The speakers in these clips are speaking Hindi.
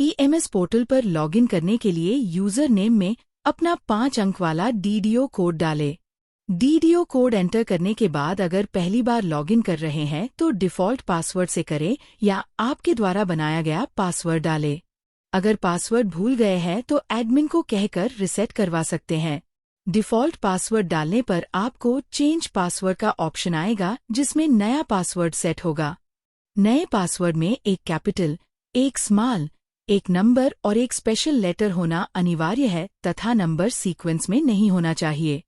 ईएमएस पोर्टल पर लॉगिन करने के लिए यूजर नेम में अपना 5 अंक वाला डीडीओ कोड डालें। डीडीओ कोड एंटर करने के बाद अगर पहली बार लॉगिन कर रहे हैं तो डिफ़ॉल्ट पासवर्ड से करें या आपके द्वारा बनाया गया पासवर्ड डालें। अगर पासवर्ड भूल गए हैं तो एडमिन को कहकर रिसेट करवा सकते हैं। डिफ़ॉल्ट पासवर्ड डालने पर आपको चेंज पासवर्ड का ऑप्शन आएगा जिसमें नया पासवर्ड सेट होगा। नए पासवर्ड में एक कैपिटल, एक स्मॉल, एक नंबर और एक स्पेशल लेटर होना अनिवार्य है तथा नंबर सीक्वेंस में नहीं होना चाहिए।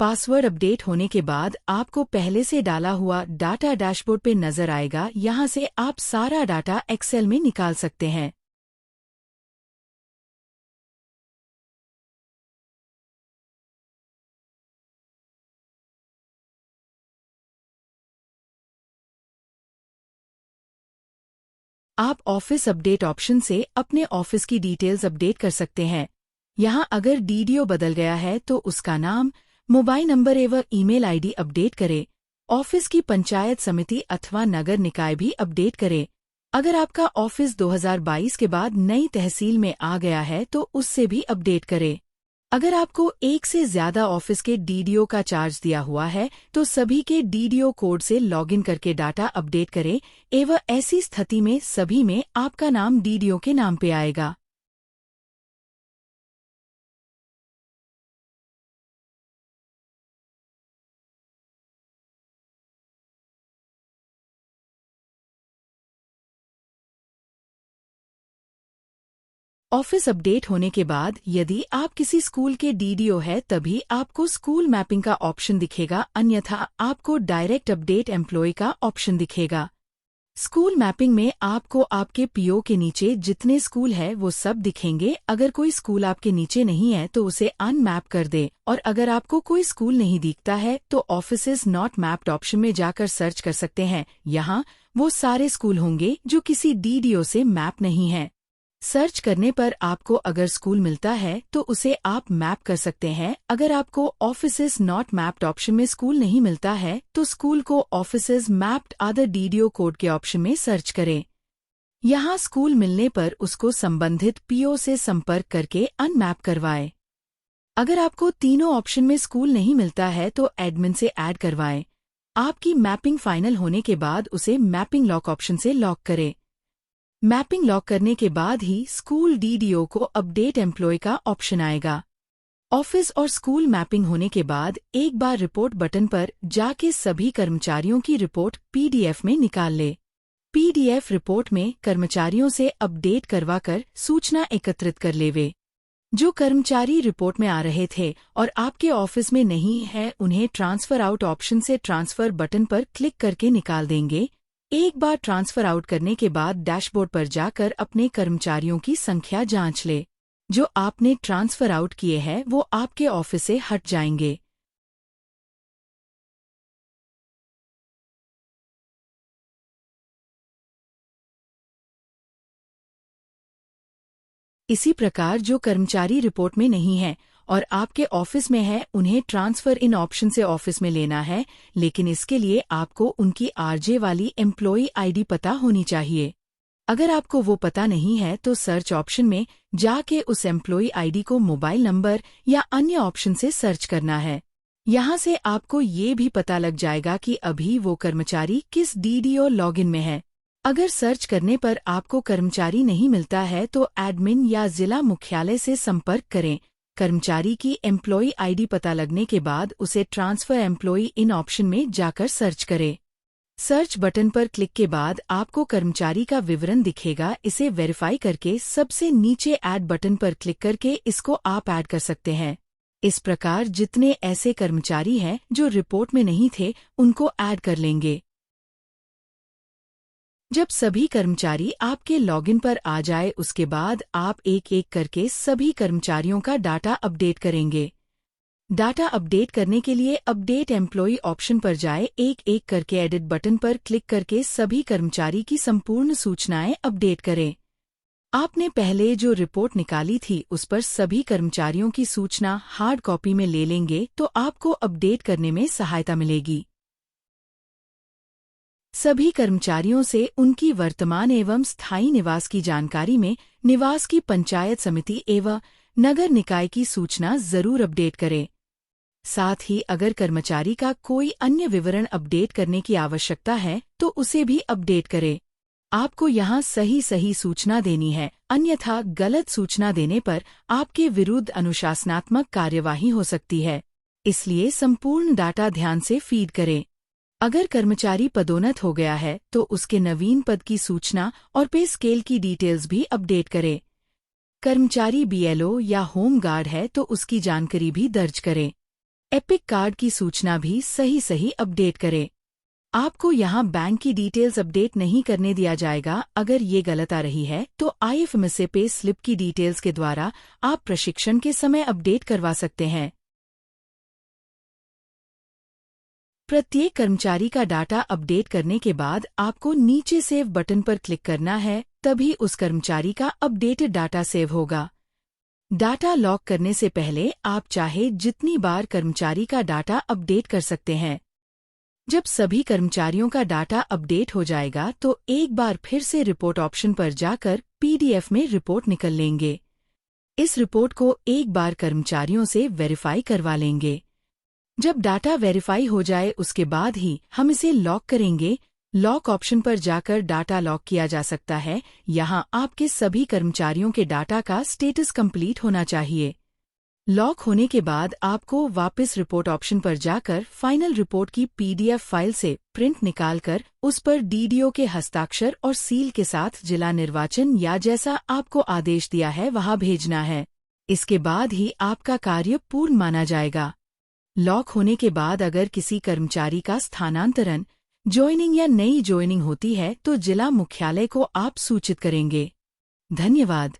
पासवर्ड अपडेट होने के बाद आपको पहले से डाला हुआ डाटा डैशबोर्ड पे नजर आएगा। यहाँ से आप सारा डाटा एक्सेल में निकाल सकते हैं। आप ऑफिस अपडेट ऑप्शन से अपने ऑफिस की डिटेल्स अपडेट कर सकते हैं। यहाँ अगर डीडीओ बदल गया है तो उसका नाम, मोबाइल नंबर एवं ईमेल आईडी अपडेट करें। ऑफिस की पंचायत समिति अथवा नगर निकाय भी अपडेट करें। अगर आपका ऑफिस 2022 के बाद नई तहसील में आ गया है तो उससे भी अपडेट करें। अगर आपको एक से ज्यादा ऑफिस के डीडीओ का चार्ज दिया हुआ है तो सभी के डीडीओ कोड से लॉगिन करके डाटा अपडेट करें एवं ऐसी स्थिति में सभी में आपका नाम डीडीओ के नाम पे आएगा। ऑफिस अपडेट होने के बाद यदि आप किसी स्कूल के डीडीओ है तभी आपको स्कूल मैपिंग का ऑप्शन दिखेगा, अन्यथा आपको डायरेक्ट अपडेट एम्प्लॉय का ऑप्शन दिखेगा। स्कूल मैपिंग में आपको आपके पीओ के नीचे जितने स्कूल है वो सब दिखेंगे। अगर कोई स्कूल आपके नीचे नहीं है तो उसे अनमैप कर दे और अगर आपको कोई स्कूल नहीं दिखता है तो ऑफिसेज नॉट मैप्ड ऑप्शन में जाकर सर्च कर सकते हैं। यहाँ वो सारे स्कूल होंगे जो किसी डीडीओ से मैप नहीं है। सर्च करने पर आपको अगर स्कूल मिलता है तो उसे आप मैप कर सकते हैं। अगर आपको ऑफिसेज नॉट मैप्ड ऑप्शन में स्कूल नहीं मिलता है तो स्कूल को offices mapped other DDO code के ऑप्शन में सर्च करें। यहाँ स्कूल मिलने पर उसको संबंधित पीओ से संपर्क करके अनमैप करवाएं। अगर आपको तीनों ऑप्शन में स्कूल नहीं मिलता है तो एडमिन से ऐड करवाएं। आपकी मैपिंग फाइनल होने के बाद उसे मैपिंग लॉक ऑप्शन से लॉक करें। मैपिंग लॉक करने के बाद ही स्कूल डीडीओ को अपडेट एम्प्लॉय का ऑप्शन आएगा। ऑफिस और स्कूल मैपिंग होने के बाद एक बार रिपोर्ट बटन पर जाके सभी कर्मचारियों की रिपोर्ट पीडीएफ में निकाल ले। पीडीएफ रिपोर्ट में कर्मचारियों से अपडेट करवाकर सूचना एकत्रित कर लेवे। जो कर्मचारी रिपोर्ट में आ रहे थे और आपके ऑफिस में नहीं है उन्हें ट्रांसफर आउट ऑप्शन से ट्रांसफर बटन पर क्लिक करके निकाल देंगे। एक बार ट्रांसफर आउट करने के बाद डैशबोर्ड पर जाकर अपने कर्मचारियों की संख्या जांच ले। जो आपने ट्रांसफर आउट किए हैं वो आपके ऑफिस से हट जाएंगे। इसी प्रकार जो कर्मचारी रिपोर्ट में नहीं है और आपके ऑफिस में है उन्हें ट्रांसफर इन ऑप्शन से ऑफिस में लेना है, लेकिन इसके लिए आपको उनकी आरजे वाली एम्प्लॉई आईडी पता होनी चाहिए। अगर आपको वो पता नहीं है तो सर्च ऑप्शन में जाके उस एम्प्लॉई आईडी को मोबाइल नंबर या अन्य ऑप्शन से सर्च करना है। यहाँ से आपको ये भी पता लग जाएगा कि अभी वो कर्मचारी किस डीडीओ लॉगिन में है। अगर सर्च करने पर आपको कर्मचारी नहीं मिलता है तो एडमिन या जिला मुख्यालय से संपर्क करें। कर्मचारी की एम्प्लॉई आईडी पता लगने के बाद उसे ट्रांसफर एम्प्लॉई इन ऑप्शन में जाकर सर्च करें। सर्च बटन पर क्लिक के बाद आपको कर्मचारी का विवरण दिखेगा। इसे वेरीफाई करके सबसे नीचे ऐड बटन पर क्लिक करके इसको आप ऐड कर सकते हैं। इस प्रकार जितने ऐसे कर्मचारी हैं जो रिपोर्ट में नहीं थे उनको ऐड कर लेंगे। जब सभी कर्मचारी आपके लॉगिन पर आ जाए उसके बाद आप एक एक करके सभी कर्मचारियों का डाटा अपडेट करेंगे। डाटा अपडेट करने के लिए अपडेट एम्प्लॉई ऑप्शन पर जाए, एक एक करके एडिट बटन पर क्लिक करके सभी कर्मचारी की संपूर्ण सूचनाएं अपडेट करें। आपने पहले जो रिपोर्ट निकाली थी उस पर सभी कर्मचारियों की सूचना हार्ड कॉपी में ले लेंगे तो आपको अपडेट करने में सहायता मिलेगी। सभी कर्मचारियों से उनकी वर्तमान एवं स्थायी निवास की जानकारी में निवास की पंचायत समिति एवं नगर निकाय की सूचना जरूर अपडेट करें। साथ ही अगर कर्मचारी का कोई अन्य विवरण अपडेट करने की आवश्यकता है तो उसे भी अपडेट करें। आपको यहाँ सही सूचना देनी है, अन्यथा गलत सूचना देने पर आपके विरुद्ध अनुशासनात्मक कार्यवाही हो सकती है। इसलिए संपूर्ण डाटा ध्यान से फीड करें। अगर कर्मचारी पदोन्नत हो गया है तो उसके नवीन पद की सूचना और पे स्केल की डिटेल्स भी अपडेट करें। कर्मचारी बीएलओ या होम गार्ड है तो उसकी जानकारी भी दर्ज करें। एपिक कार्ड की सूचना भी सही अपडेट करें। आपको यहाँ बैंक की डिटेल्स अपडेट नहीं करने दिया जाएगा। अगर ये गलत आ रही है तो IFMS से पे स्लिप की डिटेल्स के द्वारा आप प्रशिक्षण के समय अपडेट करवा सकते हैं। प्रत्येक कर्मचारी का डाटा अपडेट करने के बाद आपको नीचे सेव बटन पर क्लिक करना है, तभी उस कर्मचारी का अपडेटेड डाटा सेव होगा। डाटा लॉक करने से पहले आप चाहे जितनी बार कर्मचारी का डाटा अपडेट कर सकते हैं। जब सभी कर्मचारियों का डाटा अपडेट हो जाएगा तो एक बार फिर से रिपोर्ट ऑप्शन पर जाकर PDF में रिपोर्ट निकल लेंगे। इस रिपोर्ट को एक बार कर्मचारियों से वेरीफाई करवा लेंगे। जब डाटा वेरीफाई हो जाए उसके बाद ही हम इसे लॉक करेंगे। लॉक ऑप्शन पर जाकर डाटा लॉक किया जा सकता है। यहाँ आपके सभी कर्मचारियों के डाटा का स्टेटस कंप्लीट होना चाहिए। लॉक होने के बाद आपको वापस रिपोर्ट ऑप्शन पर जाकर फाइनल रिपोर्ट की PDF फाइल से प्रिंट निकालकर उस पर DDO के हस्ताक्षर और सील के साथ जिला निर्वाचन या जैसा आपको आदेश दिया है वहां भेजना है। इसके बाद ही आपका कार्य पूर्ण माना जाएगा। लॉक होने के बाद अगर किसी कर्मचारी का स्थानांतरण, ज्वाइनिंग या नई ज्वाइनिंग होती है तो जिला मुख्यालय को आप सूचित करेंगे। धन्यवाद।